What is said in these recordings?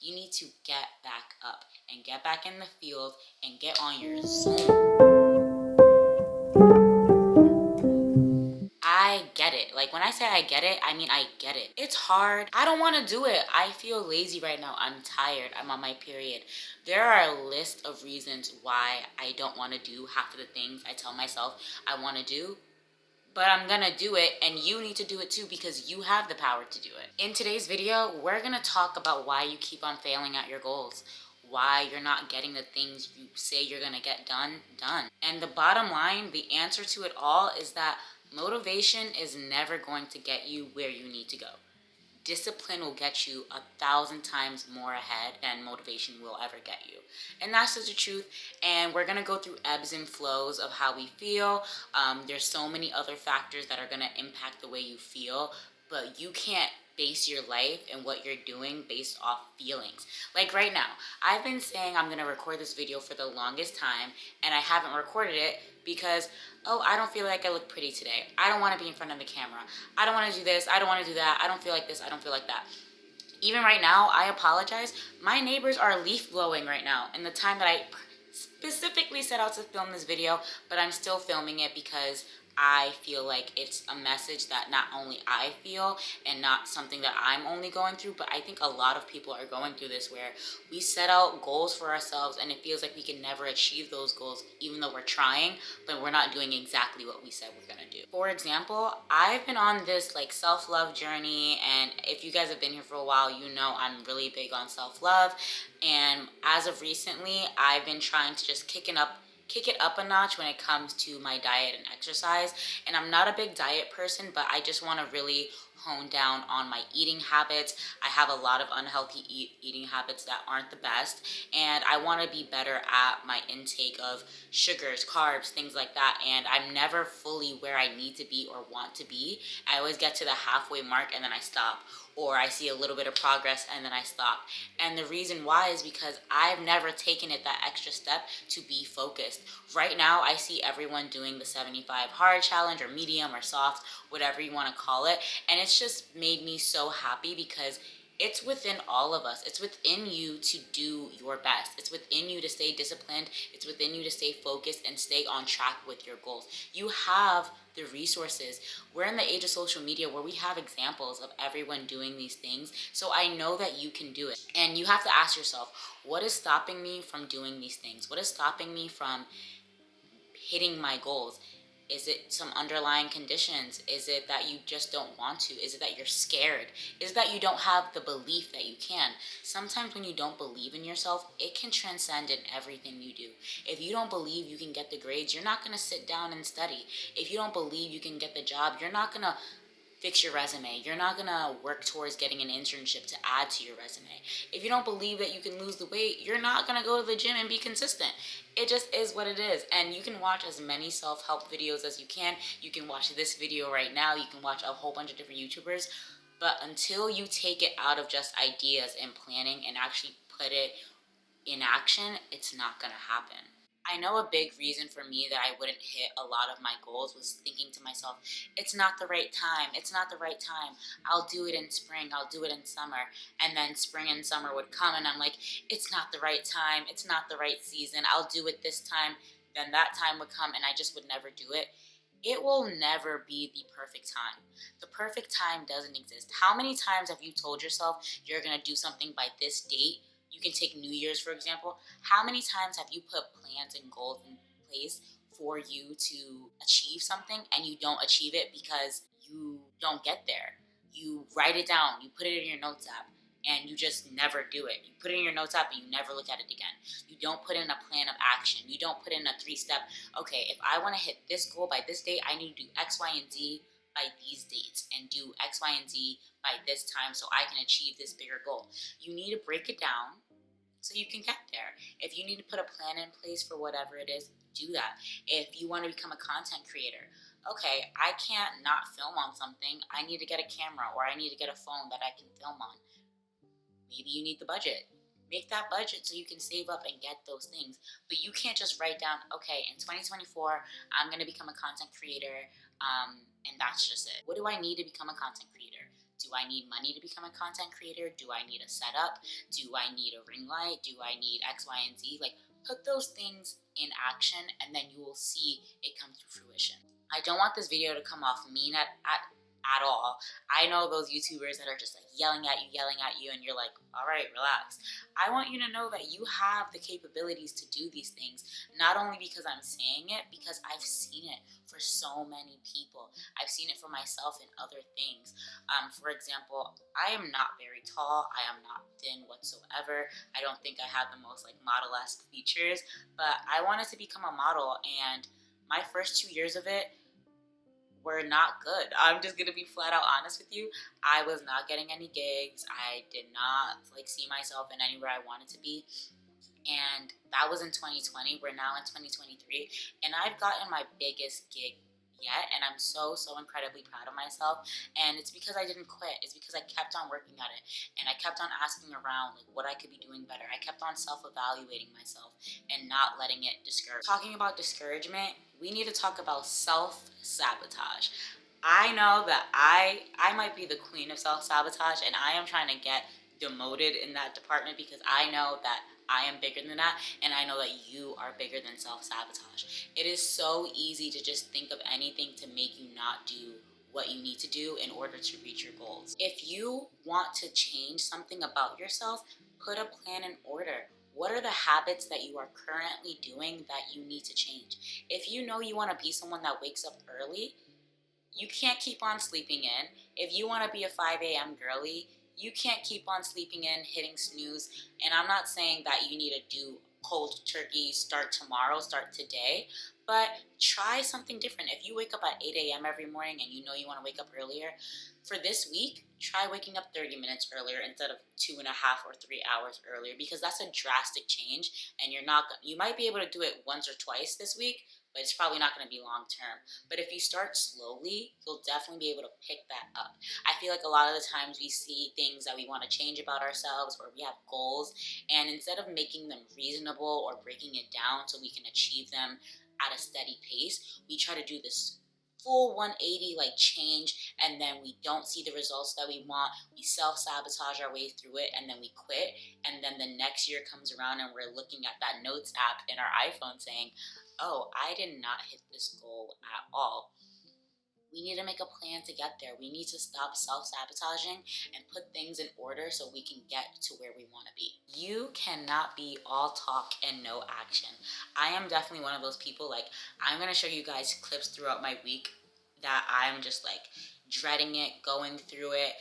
You need to get back up and get back in the field and get on your zone. I get it. Like, when I say I get it, I mean I get it. It's hard. I don't want to do it. I feel lazy right now. I'm tired. I'm on my period. There are a list of reasons why I don't want to do half of the things I tell myself I want to do, but I'm gonna do it, and you need to do it too because you have the power to do it. In today's video, we're gonna talk about why you keep on failing at your goals, why you're not getting the things you say you're gonna get done. And the bottom line, the answer to it all is that motivation is never going to get you where you need to go. Discipline will get you 1,000 times more ahead than motivation will ever get you. And that's just the truth. And we're going to go through ebbs and flows of how we feel. There's so many other factors that are going to impact the way you feel, but you can't base your life and what you're doing based off feelings. Like right now, I've been saying I'm going to record this video for the longest time, and I haven't recorded it because, oh, I don't feel like I look pretty today. I don't want to be in front of the camera. I don't want to do this. I don't want to do that. I don't feel like this. I don't feel like that. Even right now, I apologize. My neighbors are leaf blowing right now in the time that I specifically set out to film this video, but I'm still filming it because I feel like it's a message that not only I feel and not something that I'm only going through, but I think a lot of people are going through this, where we set out goals for ourselves and it feels like we can never achieve those goals even though we're trying, but we're not doing exactly what we said we're gonna do. For example, I've been on this like self-love journey, and if you guys have been here for a while, you know I'm really big on self-love, and as of recently, I've been trying to just kick it up a notch when it comes to my diet and exercise. And I'm not a big diet person, but I just want to really hone down on my eating habits. I have a lot of unhealthy eating habits that aren't the best, and I want to be better at my intake of sugars, carbs, things like that. And I'm never fully where I need to be or want to be. I always get to the halfway mark and then I stop, or I see a little bit of progress and then I stop. And the reason why is because I've never taken it that extra step to be focused. Right now, I see everyone doing the 75 hard challenge, or medium or soft, whatever you want to call it. And it's just made me so happy because it's within all of us. It's within you to do your best. It's within you to stay disciplined. It's within you to stay focused and stay on track with your goals. You have the resources. We're in the age of social media where we have examples of everyone doing these things. So I know that you can do it. And you have to ask yourself, what is stopping me from doing these things? What is stopping me from hitting my goals? Is it some underlying conditions? Is it that you just don't want to? Is it that you're scared? Is it that you don't have the belief that you can? Sometimes when you don't believe in yourself, it can transcend in everything you do. If you don't believe you can get the grades, you're not going to sit down and study. If you don't believe you can get the job, you're not going to fix your resume. You're not gonna work towards getting an internship to add to your resume. If you don't believe that you can lose the weight, you're not gonna go to the gym and be consistent. It just is what it is. And you can watch as many self-help videos as you can. You can watch this video right now. You can watch a whole bunch of different YouTubers. But until you take it out of just ideas and planning and actually put it in action, it's not gonna happen. I know a big reason for me that I wouldn't hit a lot of my goals was thinking to myself, it's not the right time. It's not the right time. I'll do it in spring. I'll do it in summer. And then spring and summer would come and I'm like, it's not the right time. It's not the right season. I'll do it this time. Then that time would come and I just would never do it. It will never be the perfect time. The perfect time doesn't exist. How many times have you told yourself you're going to do something by this date? You can take New Year's, for example. How many times have you put plans and goals in place for you to achieve something and you don't achieve it because you don't get there? You write it down, you put it in your notes app, and you just never do it. You put it in your notes app and you never look at it again. You don't put in a plan of action. You don't put in a 3-step, okay, if I want to hit this goal by this date, I need to do X, Y, and Z by these dates and do X, Y, and Z by this time so I can achieve this bigger goal. You need to break it down so you can get there. If you need to put a plan in place for whatever it is, do that. If you want to become a content creator, okay, I can't not film on something. I need to get a camera, or I need to get a phone that I can film on. Maybe you need the budget. Make that budget so you can save up and get those things. But you can't just write down, okay, in 2024, I'm going to become a content creator, and that's just it. What do I need to become a content creator? Do I need money to become a content creator? Do I need a setup? Do I need a ring light? Do I need X, Y, and Z? Like, put those things in action and then you will see it come to fruition. I don't want this video to come off mean at all. I know those YouTubers that are just like yelling at you, and you're like, all right, relax. I want you to know that you have the capabilities to do these things, not only because I'm saying it, because I've seen it for so many people. I've seen it for myself in other things. For example, I am not very tall. I am not thin whatsoever. I don't think I have the most like model-esque features, but I wanted to become a model, and my first 2 years of it were not good. I'm just gonna be flat out honest with you. I was not getting any gigs. I did not like see myself in anywhere I wanted to be. And that was in 2020. We're now in 2023, and I've gotten my biggest gig yet, and I'm so incredibly proud of myself. And it's because I didn't quit. It's because I kept on working at it, and I kept on asking around like what I could be doing better. I kept on self-evaluating myself and not letting it discourage. Talking about discouragement, we need to talk about self-sabotage. I know that I might be the queen of self-sabotage, and I am trying to get demoted in that department because I know that I am bigger than that, and I know that you are bigger than self-sabotage. It is so easy to just think of anything to make you not do what you need to do in order to reach your goals. If you want to change something about yourself, put a plan in order. What are the habits that you are currently doing that you need to change? If you know you want to be someone that wakes up early, you can't keep on sleeping in. If you want to be a 5 a.m. girly, you can't keep on sleeping in, hitting snooze. And I'm not saying that you need to do cold turkey, start tomorrow, start today, but try something different. If you wake up at 8 a.m. every morning and you know you want to wake up earlier, for this week, try waking up 30 minutes earlier instead of 2.5 or 3 hours earlier, because that's a drastic change. And you might be able to do it once or twice this week, but it's probably not going to be long term. But if you start slowly, you'll definitely be able to pick that up. I feel like a lot of the times we see things that we want to change about ourselves, or we have goals, and instead of making them reasonable or breaking it down so we can achieve them at a steady pace, we try to do this full 180 like change, and then we don't see the results that we want. We self-sabotage our way through it, and then we quit, and then the next year comes around and we're looking at that notes app in our iPhone saying, oh, I did not hit this goal at all. We need to make a plan to get there. We need to stop self-sabotaging and put things in order so we can get to where we want to be. You cannot be all talk and no action. I am definitely one of those people. Like, I'm going to show you guys clips throughout my week that I'm just like dreading it, going through it.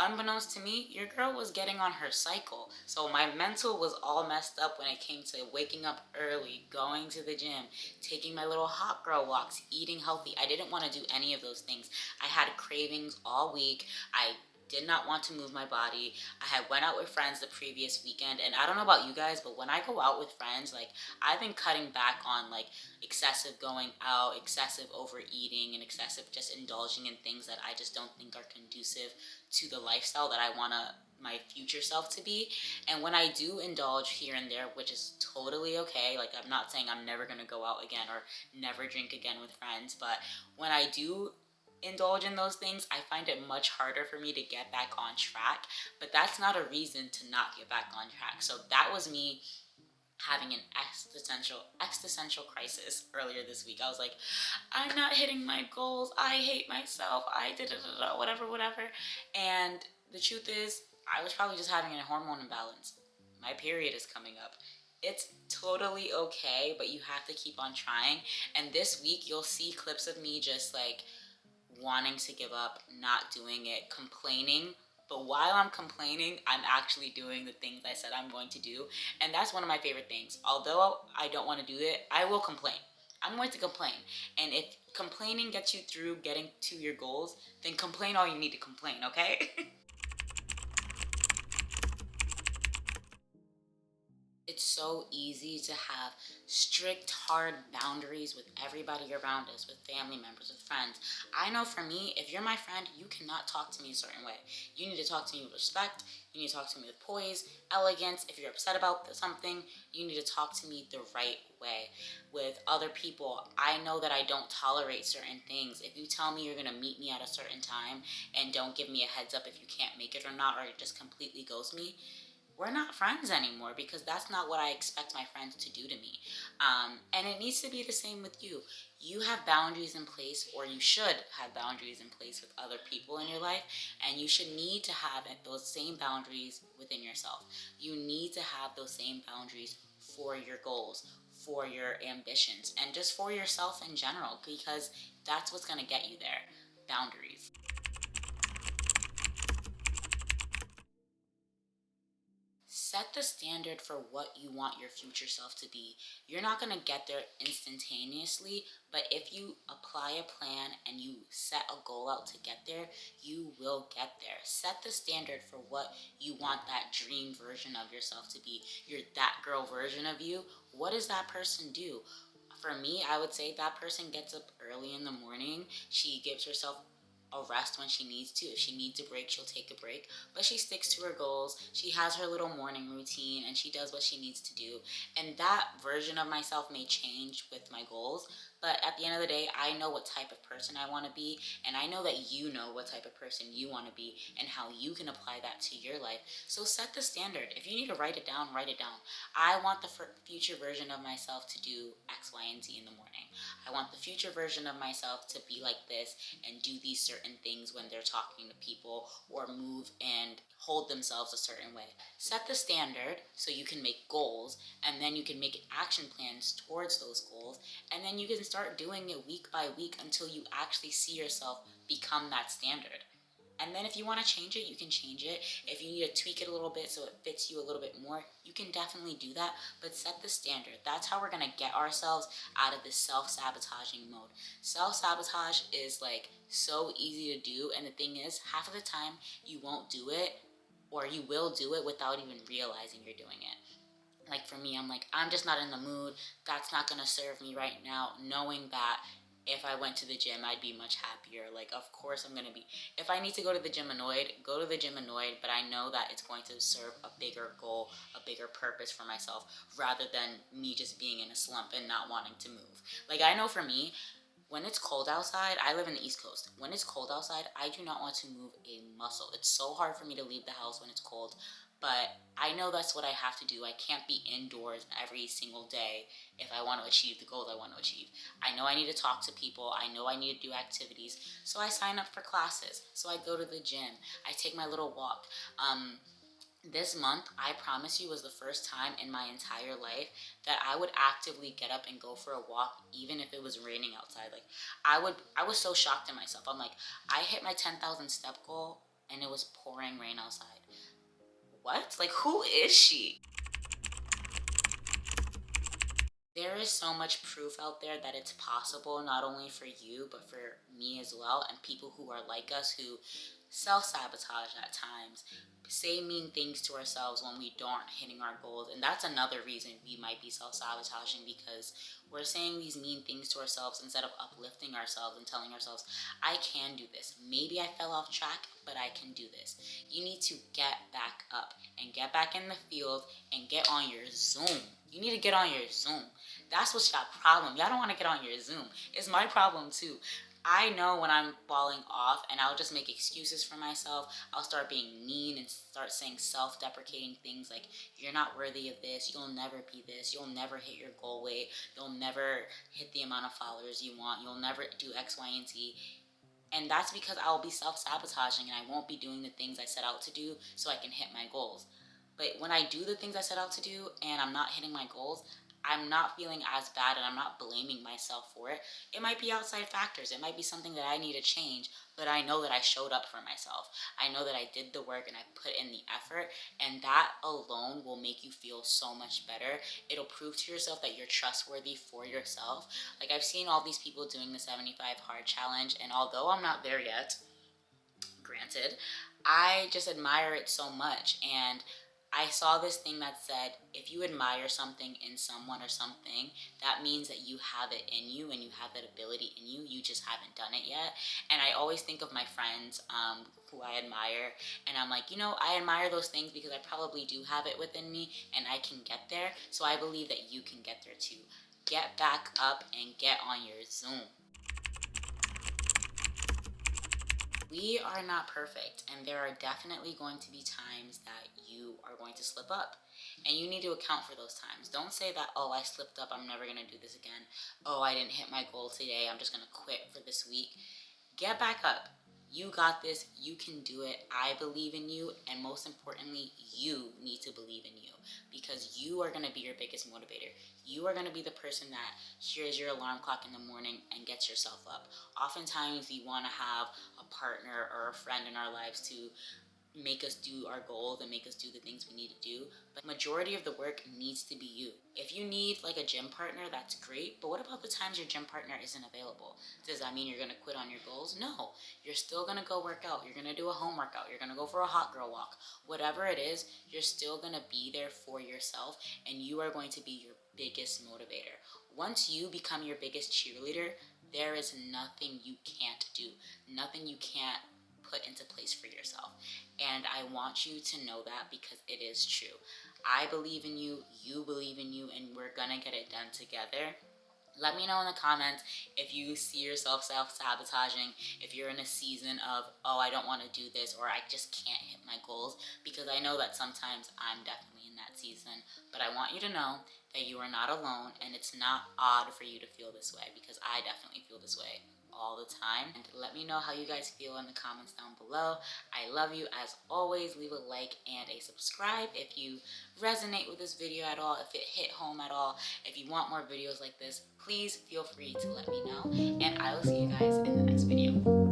Unbeknownst to me, your girl was getting on her cycle. So my mental was all messed up when it came to waking up early, going to the gym, taking my little hot girl walks, eating healthy. I didn't want to do any of those things. I had cravings all week. I did not want to move my body. I had went out with friends the previous weekend, and I don't know about you guys, but when I go out with friends, like, I've been cutting back on like excessive going out, excessive overeating, and excessive just indulging in things that I just don't think are conducive to the lifestyle that I want my future self to be. And when I do indulge here and there, which is totally okay, like, I'm not saying I'm never gonna go out again or never drink again with friends, but when I do indulge in those things, I find it much harder for me to get back on track. But that's not a reason to not get back on track. So that was me having an existential crisis earlier this week. I was like, I'm not hitting my goals. I hate myself. I did it, whatever. And the truth is, I was probably just having a hormone imbalance. My period is coming up. It's totally okay, but you have to keep on trying. And this week, you'll see clips of me just like wanting to give up, not doing it, complaining. But while I'm complaining, I'm actually doing the things I said I'm going to do. And that's one of my favorite things. Although I don't want to do it, I will complain. I'm going to complain. And if complaining gets you through getting to your goals, then complain all you need to complain, okay? It's so easy to have strict, hard boundaries with everybody around us, with family members, with friends. I know for me, if you're my friend, you cannot talk to me a certain way. You need to talk to me with respect. You need to talk to me with poise, elegance. If you're upset about something, you need to talk to me the right way. With other people, I know that I don't tolerate certain things. If you tell me you're going to meet me at a certain time and don't give me a heads up if you can't make it or not, or just completely ghost me, we're not friends anymore, because that's not what I expect my friends to do to me. And it needs to be the same with you. You have boundaries in place, or you should have boundaries in place with other people in your life, and you should need to have those same boundaries within yourself. You need to have those same boundaries for your goals, for your ambitions, and just for yourself in general, because that's what's going to get you there. Boundaries. Set the standard for what you want your future self to be. You're not going to get there instantaneously, but if you apply a plan and you set a goal out to get there, you will get there. Set the standard for what you want that dream version of yourself to be. That girl version of you. What does that person do? For me, I would say that person gets up early in the morning. She gives herself a rest when she needs to. If she needs a break, she'll take a break. But she sticks to her goals. She has her little morning routine and she does what she needs to do. And that version of myself may change with my goals. But at the end of the day, I know what type of person I want to be. And I know that you know what type of person you want to be and how you can apply that to your life. So set the standard. If you need to write it down, write it down. I want the future version of myself to do X, Y, and Z in the morning. I want the future version of myself to be like this and do these certain things when they're talking to people, or move and hold themselves a certain way. Set the standard so you can make goals, and then you can make action plans towards those goals, and then you can start doing it week by week until you actually see yourself become that standard. And then if you want to change it, you can change it. If you need to tweak it a little bit so it fits you a little bit more, you can definitely do that. But set the standard. That's how we're going to get ourselves out of this self-sabotaging mode. Self-sabotage is like so easy to do. And the thing is, half of the time you won't do it, or you will do it without even realizing you're doing it. Like for me, I'm like, I'm just not in the mood. That's not going to serve me right now. Knowing that if I went to the gym, I'd be much happier. Like, of course I'm going to be, if I need to go to the gym annoyed, go to the gym annoyed, but I know that it's going to serve a bigger goal, a bigger purpose for myself, rather than me just being in a slump and not wanting to move. Like, I know for me, when it's cold outside, I live in the East Coast. When it's cold outside, I do not want to move a muscle. It's so hard for me to leave the house when it's cold, but I know that's what I have to do. I can't be indoors every single day if I want to achieve the goals I want to achieve. I know I need to talk to people. I know I need to do activities. So I sign up for classes. So I go to the gym. I take my little walk. This month, I promise you, was the first time in my entire life that I would actively get up and go for a walk, even if it was raining outside. Like, I was so shocked in myself. I'm like, I hit my 10,000 step goal and it was pouring rain outside. What? Like, who is she? There is so much proof out there that it's possible, not only for you, but for me as well, and people who are like us, who self-sabotage at times, say mean things to ourselves when we aren't hitting our goals. And that's another reason we might be self-sabotaging, because we're saying these mean things to ourselves instead of uplifting ourselves and telling ourselves, I can do this. Maybe I fell off track, but I can do this. You need to get back up and get back in the field and get on your Zoom. You need to get on your Zoom. That's what's your problem. Y'all don't want to get on your Zoom. It's my problem too. I know when I'm falling off, and I'll just make excuses for myself. I'll start being mean and start saying self-deprecating things like, you're not worthy of this, you'll never be this, you'll never hit your goal weight, you'll never hit the amount of followers you want, you'll never do X, Y, and Z. And that's because I'll be self-sabotaging and I won't be doing the things I set out to do so I can hit my goals. But when I do the things I set out to do and I'm not hitting my goals, I'm not feeling as bad and I'm not blaming myself for it. It might be outside factors. It might be something that I need to change, but I know that I showed up for myself. I know that I did the work and I put in the effort, and that alone will make you feel so much better. It'll prove to yourself that you're trustworthy for yourself. Like, I've seen all these people doing the 75 hard challenge, and although I'm not there yet, granted, I just admire it so much. And I saw this thing that said, if you admire something in someone or something, that means that you have it in you and you have that ability in you. You just haven't done it yet. And I always think of my friends who I admire, and I'm like, you know, I admire those things because I probably do have it within me and I can get there. So I believe that you can get there too. Get back up and get on your Zoom. We are not perfect, and there are definitely going to be times that you are going to slip up, and you need to account for those times. Don't say that, oh, I slipped up, I'm never going to do this again. Oh, I didn't hit my goal today, I'm just going to quit for this week. Get back up. You got this. You can do it. I believe in you. And most importantly, you need to believe in you, because you are going to be your biggest motivator. You are going to be the person that hears your alarm clock in the morning and gets yourself up. Oftentimes, we want to have a partner or a friend in our lives to make us do our goals and make us do the things we need to do, but majority of the work needs to be you. If you need like a gym partner, that's great, but what about the times your gym partner isn't available? Does that mean you're gonna quit on your goals? No, you're still gonna go work out, you're gonna do a home workout, you're gonna go for a hot girl walk. Whatever it is, you're still gonna be there for yourself, and you are going to be your biggest motivator. Once you become your biggest cheerleader, there is nothing you can't do, nothing you can't put into place for yourself. And I want you to know that, because it is true. I believe in you, you believe in you, and we're gonna get it done together. Let me know in the comments if you see yourself self-sabotaging, if you're in a season of, oh, I don't want to do this, or I just can't hit my goals, because I know that sometimes I'm definitely in that season. But I want you to know that you are not alone, and it's not odd for you to feel this way, because I definitely feel this way all the time. And let me know how you guys feel in the comments down below. I love you. As always, leave a like and a subscribe if you resonate with this video at all, if it hit home at all. If you want more videos like this, please feel free to let me know, and I will see you guys in the next video.